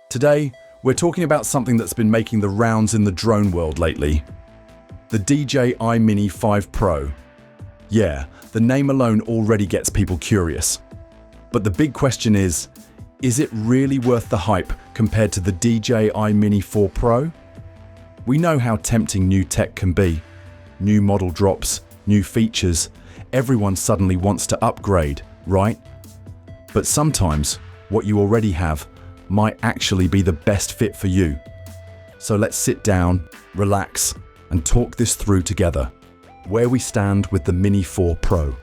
Today, we're talking about something that's been making the rounds in the drone world lately. The DJI Mini 5 Pro. Yeah, the name alone already gets people curious. But the big question is it really worth the hype compared to the DJI Mini 4 Pro? We know how tempting new tech can be. New model drops, new features, everyone suddenly wants to upgrade, right? But sometimes, what you already have might actually be the best fit for you. So let's sit down, relax, and talk this through together. Where we stand with the Mini 4 Pro.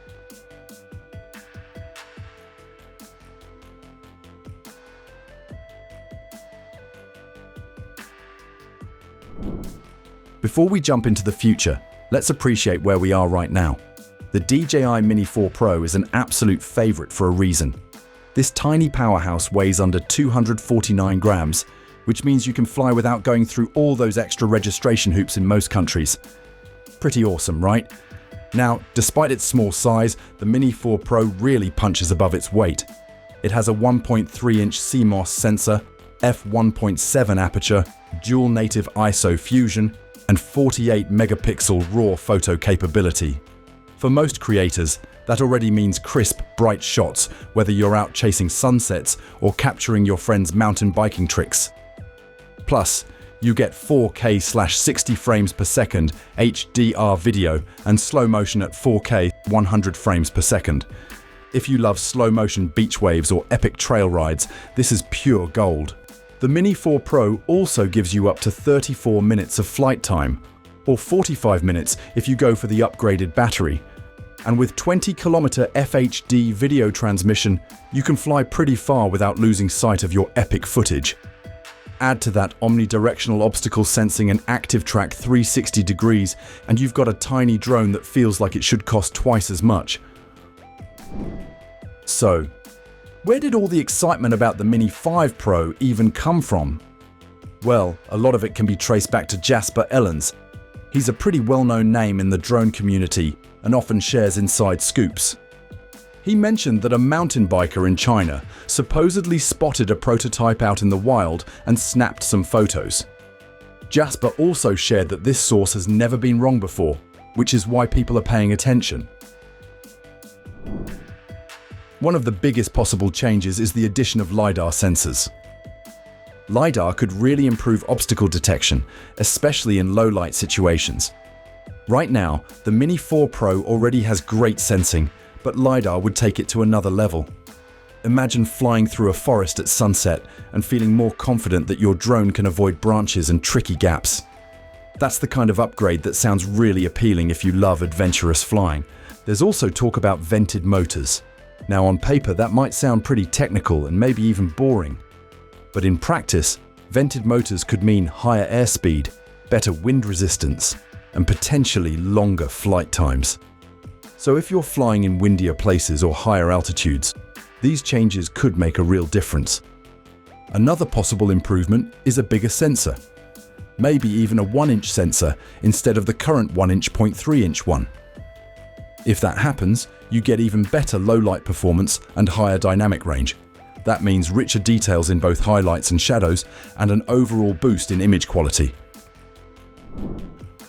Before we jump into the future, let's appreciate where we are right now. The DJI Mini 4 Pro is an absolute favorite for a reason. This tiny powerhouse weighs under 249 grams, which means you can fly without going through all those extra registration hoops in most countries. Pretty awesome, right? Now, despite its small size, the Mini 4 Pro really punches above its weight. It has a 1.3-inch CMOS sensor, f1.7 aperture, dual native ISO fusion, and 48 megapixel RAW photo capability. For most creators, that already means crisp, bright shots, whether you're out chasing sunsets or capturing your friend's mountain biking tricks. Plus, you get 4K/60 frames per second HDR video and slow motion at 4K 100 frames per second. If you love slow motion beach waves or epic trail rides, this is pure gold. The Mini 4 Pro also gives you up to 34 minutes of flight time, or 45 minutes if you go for the upgraded battery. And with 20km FHD video transmission, you can fly pretty far without losing sight of your epic footage. Add to that omnidirectional obstacle sensing and active track 360 degrees, and you've got a tiny drone that feels like it should cost twice as much. So, where did all the excitement about the Mini 5 Pro even come from? Well, a lot of it can be traced back to Jasper Ellens. He's a pretty well-known name in the drone community and often shares inside scoops. He mentioned that a mountain biker in China supposedly spotted a prototype out in the wild and snapped some photos. Jasper also shared that this source has never been wrong before, which is why people are paying attention. One of the biggest possible changes is the addition of LiDAR sensors. LiDAR could really improve obstacle detection, especially in low-light situations. Right now, the Mini 4 Pro already has great sensing, but LiDAR would take it to another level. Imagine flying through a forest at sunset and feeling more confident that your drone can avoid branches and tricky gaps. That's the kind of upgrade that sounds really appealing if you love adventurous flying. There's also talk about vented motors. Now, on paper, that might sound pretty technical and maybe even boring. But in practice, vented motors could mean higher airspeed, better wind resistance, and potentially longer flight times. So if you're flying in windier places or higher altitudes, these changes could make a real difference. Another possible improvement is a bigger sensor. Maybe even a 1-inch sensor instead of the current 1-inch 0.3-inch one. If that happens, you get even better low-light performance and higher dynamic range. That means richer details in both highlights and shadows and an overall boost in image quality.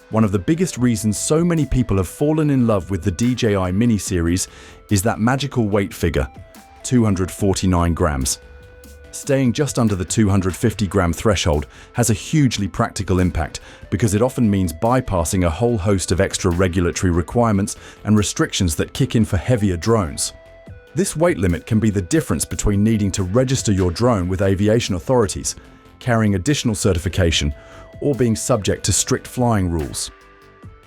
One of the biggest reasons so many people have fallen in love with the DJI Mini series is that magical weight figure, 249 grams. Staying just under the 250-gram threshold has a hugely practical impact because it often means bypassing a whole host of extra regulatory requirements and restrictions that kick in for heavier drones. This weight limit can be the difference between needing to register your drone with aviation authorities, carrying additional certification, or being subject to strict flying rules.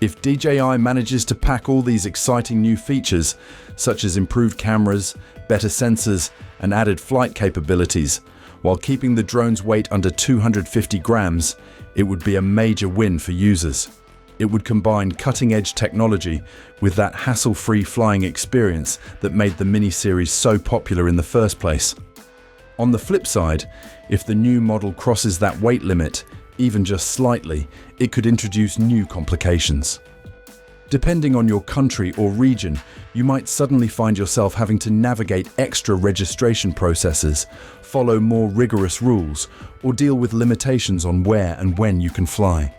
If DJI manages to pack all these exciting new features, such as improved cameras, better sensors, and added flight capabilities, while keeping the drone's weight under 250 grams, it would be a major win for users. It would combine cutting-edge technology with that hassle-free flying experience that made the Mini series so popular in the first place. On the flip side, if the new model crosses that weight limit, even just slightly, it could introduce new complications. Depending on your country or region, you might suddenly find yourself having to navigate extra registration processes, follow more rigorous rules, or deal with limitations on where and when you can fly.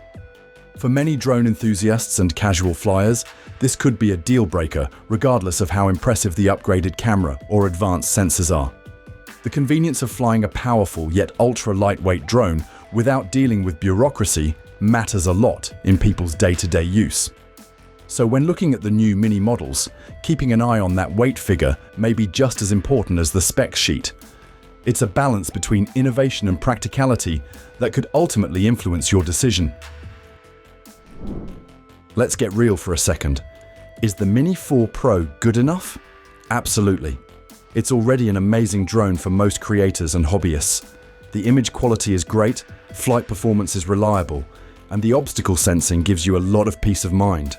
For many drone enthusiasts and casual flyers, this could be a deal breaker, regardless of how impressive the upgraded camera or advanced sensors are. The convenience of flying a powerful yet ultra-lightweight drone without dealing with bureaucracy matters a lot in people's day-to-day use. So when looking at the new Mini models, keeping an eye on that weight figure may be just as important as the spec sheet. It's a balance between innovation and practicality that could ultimately influence your decision. Let's get real for a second. Is the Mini 4 Pro good enough? Absolutely. It's already an amazing drone for most creators and hobbyists. The image quality is great, flight performance is reliable, and the obstacle sensing gives you a lot of peace of mind.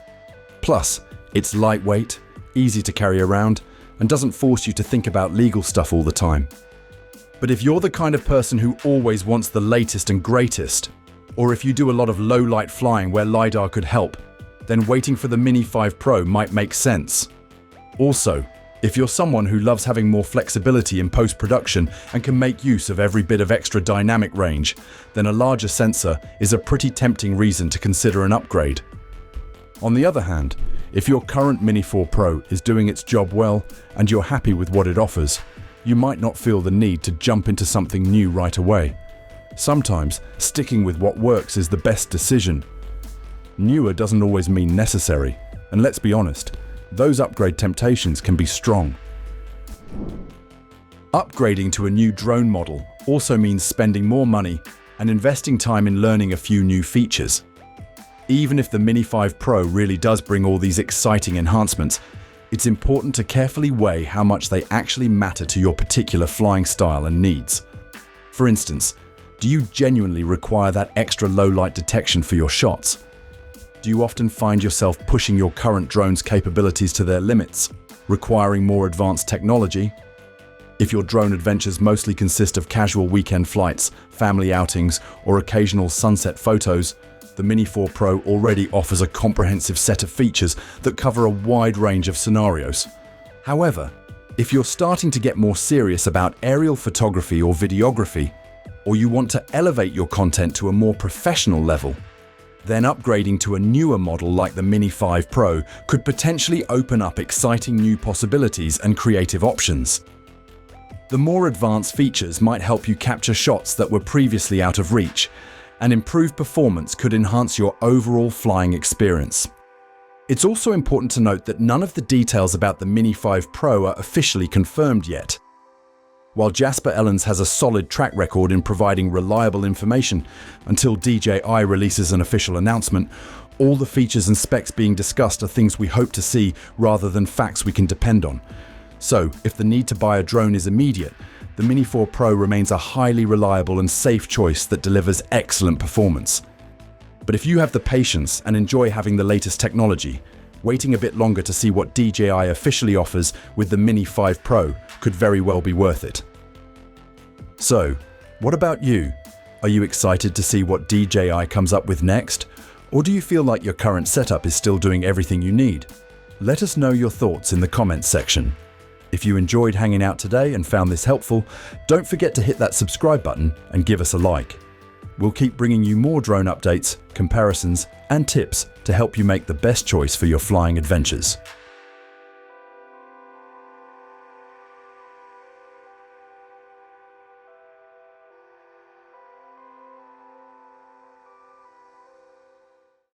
Plus, it's lightweight, easy to carry around, and doesn't force you to think about legal stuff all the time. But if you're the kind of person who always wants the latest and greatest, or if you do a lot of low-light flying where LiDAR could help, then waiting for the Mini 5 Pro might make sense. Also, if you're someone who loves having more flexibility in post-production and can make use of every bit of extra dynamic range, then a larger sensor is a pretty tempting reason to consider an upgrade. On the other hand, if your current Mini 4 Pro is doing its job well and you're happy with what it offers, you might not feel the need to jump into something new right away. Sometimes, sticking with what works is the best decision. Newer doesn't always mean necessary, and let's be honest, those upgrade temptations can be strong. Upgrading to a new drone model also means spending more money and investing time in learning a few new features. Even if the Mini 5 Pro really does bring all these exciting enhancements, it's important to carefully weigh how much they actually matter to your particular flying style and needs. For instance, do you genuinely require that extra low-light detection for your shots? Do you often find yourself pushing your current drone's capabilities to their limits, requiring more advanced technology? If your drone adventures mostly consist of casual weekend flights, family outings, or occasional sunset photos, the Mini 4 Pro already offers a comprehensive set of features that cover a wide range of scenarios. However, if you're starting to get more serious about aerial photography or videography, or you want to elevate your content to a more professional level, then upgrading to a newer model like the Mini 5 Pro could potentially open up exciting new possibilities and creative options. The more advanced features might help you capture shots that were previously out of reach, and improved performance could enhance your overall flying experience. It's also important to note that none of the details about the Mini 5 Pro are officially confirmed yet. While Jasper Ellens has a solid track record in providing reliable information, until DJI releases an official announcement, all the features and specs being discussed are things we hope to see rather than facts we can depend on. So, if the need to buy a drone is immediate, the Mini 4 Pro remains a highly reliable and safe choice that delivers excellent performance. But if you have the patience and enjoy having the latest technology, waiting a bit longer to see what DJI officially offers with the Mini 5 Pro could very well be worth it. So, what about you? Are you excited to see what DJI comes up with next? Or do you feel like your current setup is still doing everything you need? Let us know your thoughts in the comments section. If you enjoyed hanging out today and found this helpful, don't forget to hit that subscribe button and give us a like. We'll keep bringing you more drone updates, comparisons, and tips to help you make the best choice for your flying adventures.